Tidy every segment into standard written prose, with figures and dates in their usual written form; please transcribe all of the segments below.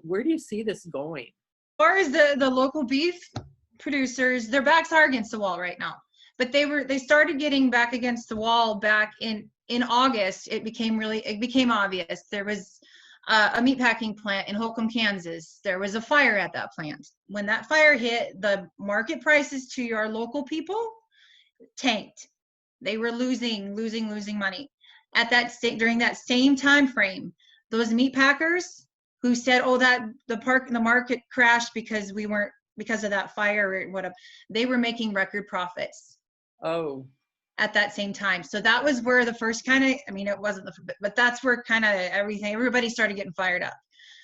Where do you see this going? As far as the local beef producers, their backs are against the wall right now. But they started getting back against the wall back in August. It became obvious. There was a meatpacking plant in Holcomb, Kansas. There was a fire at that plant. When that fire hit, the market prices to our local people tanked. They were losing money. During that same time frame, those meat packers who said, "Oh, that the market crashed because of that fire or whatever," they were making record profits. Oh. At that same time. So that was where the first kind of, I mean, it wasn't but that's where kind of everybody started getting fired up.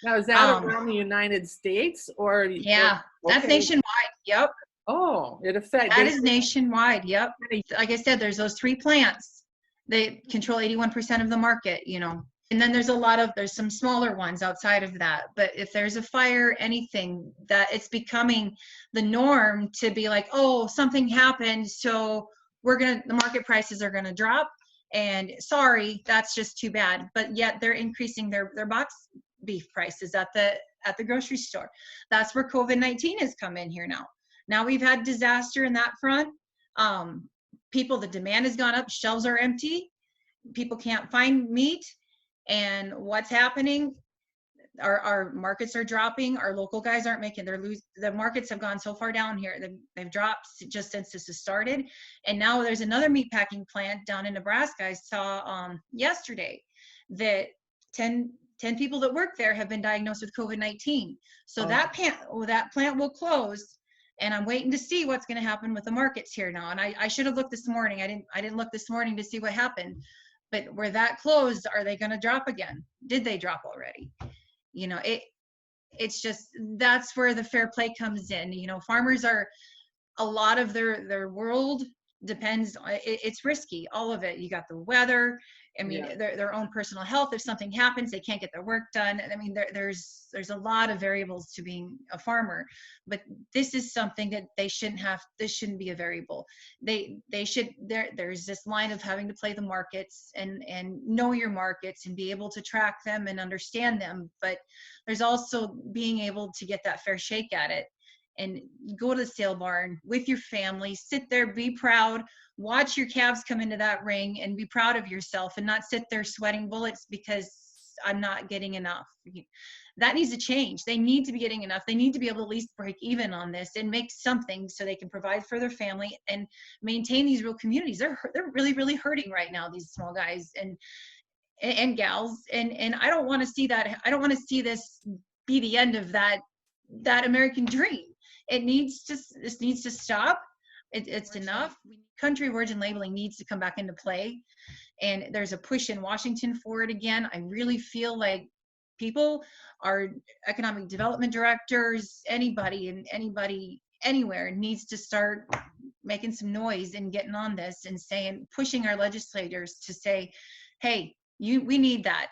Now, is that around the United States or? Yeah, that's nationwide. Yep. Oh, it affects. That is nationwide. Yep. Like I said, there's those 3 plants. They control 81% of the market, you know. And then there's some smaller ones outside of that. But if there's a fire, anything, that it's becoming the norm to be like, oh, something happened, so the market prices are gonna drop. And sorry, that's just too bad. But yet they're increasing their box beef prices at the grocery store. That's where COVID-19 has come in here now. Now we've had disaster in that front. The demand has gone up, shelves are empty, people can't find meat. And what's happening? Our markets are dropping. Our local guys aren't making. The markets have gone so far down here. They've dropped just since this has started. And now there's another meatpacking plant down in Nebraska. I saw yesterday that 10 people that work there have been diagnosed with COVID-19. So that plant will close. And I'm waiting to see what's going to happen with the markets here now. And I should have looked this morning. I didn't look this morning to see what happened. But where that closed, are they going to drop again? Did they drop already? You know, it's just, that's where the fair play comes in. You know, farmers are, a lot of their world depends, it's risky, all of it. You got the weather, I mean, their own personal health. If something happens, they can't get their work done. I mean, there's a lot of variables to being a farmer, but this is something that they shouldn't have. This shouldn't be a variable. They should, there's this line of having to play the markets and know your markets and be able to track them and understand them. But there's also being able to get that fair shake at it and go to the sale barn with your family, sit there, be proud, watch your calves come into that ring and be proud of yourself and not sit there sweating bullets because I'm not getting enough. That needs to change. They need to be getting enough. They need to be able to at least break even on this and make something so they can provide for their family and maintain these real communities. They're really, really hurting right now, these small guys and gals. And I don't want to see that. I don't want to see this be the end of that American dream. This needs to stop. It's enough. Country of origin labeling needs to come back into play. And there's a push in Washington for it again. I really feel like people, our economic development directors, anybody anywhere needs to start making some noise and getting on this and pushing our legislators to say, hey, we need that.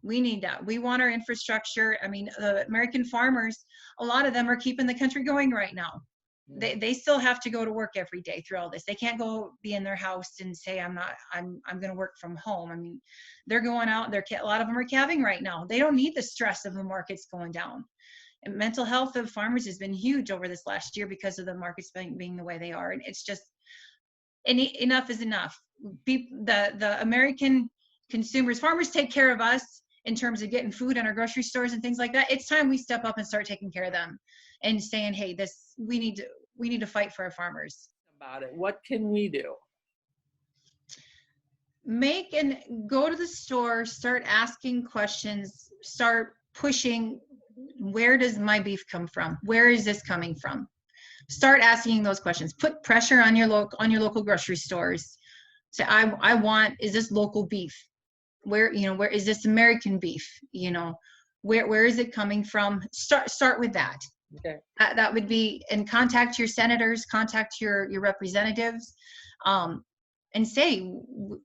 We need that. We want our infrastructure. I mean, the American farmers, a lot of them are keeping the country going right now. They still have to go to work every day through all this. They can't go be in their house and say, I'm going to work from home. I mean, they're going out. A lot of them are calving right now. They don't need the stress of the markets going down. And mental health of farmers has been huge over this last year because of the markets being the way they are. And it's just, enough is enough. The American consumers, farmers take care of us in terms of getting food in our grocery stores and things like that. It's time we step up and start taking care of them and saying, hey, we need to fight for our farmers. About it. What can we do? Go to the store, start asking questions, start pushing, where does my beef come from? Where is this coming from? Start asking those questions. Put pressure on your local grocery stores. Say, is this local beef? Where is this American beef? Where is it coming from? Start with that. Okay. That would be, and contact your senators, contact your representatives, and say,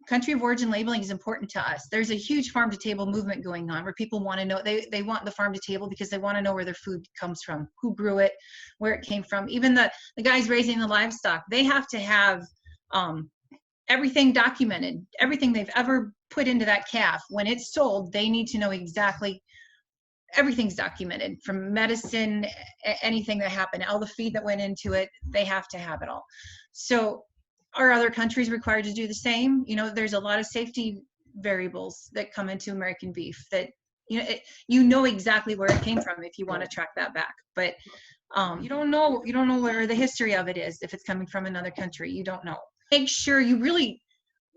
country of origin labeling is important to us. There's a huge farm to table movement going on where people want to know, they want the farm to table because they want to know where their food comes from, who grew it, where it came from. Even the guys raising the livestock, they have to have everything documented, everything they've ever put into that calf. When it's sold, they need to know exactly everything's documented, from medicine, anything that happened, all the feed that went into it, they have to have it all. So are other countries required to do the same? You know, there's a lot of safety variables that come into American beef that, you know exactly where it came from if you want to track that back. But you don't know where the history of it is. If it's coming from another country, you don't know. Make sure you really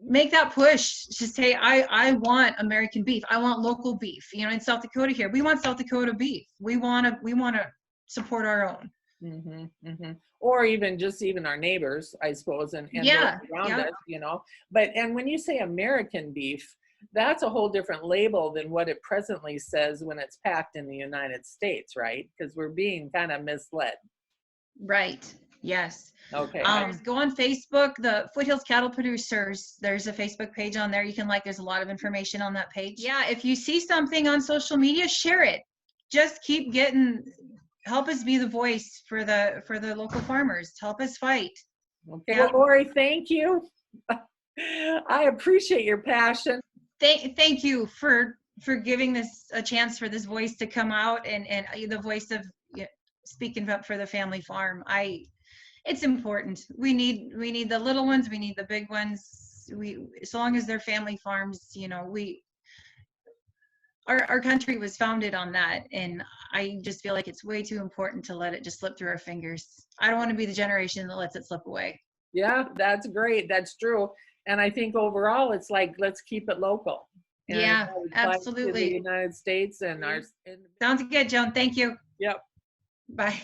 make that push to say, I want American beef. I want local beef. You know, in South Dakota here, we want South Dakota beef. We want to support our own. Or even our neighbors, I suppose, and those around us, you know. But, and when you say American beef, that's a whole different label than what it presently says when it's packed in the United States, right? Because we're being kind of misled. Right. Yes. Okay. Go on Facebook, the Foothills Cattle Producers. There's a Facebook page on there. You can there's a lot of information on that page. Yeah. If you see something on social media, share it. Just keep help us be the voice for the local farmers. Help us fight. Okay. Well, Lori, thank you. I appreciate your passion. Thank you for giving this a chance for this voice to come out and the voice of speaking up for the family farm. It's important. We need the little ones. We need the big ones. As long as they're family farms, you know, our country was founded on that. And I just feel like it's way too important to let it just slip through our fingers. I don't want to be the generation that lets it slip away. Yeah, that's great. That's true. And I think overall, it's like, let's keep it local. And yeah, absolutely. The United States and our. Sounds good, Joan. Thank you. Yep. Bye.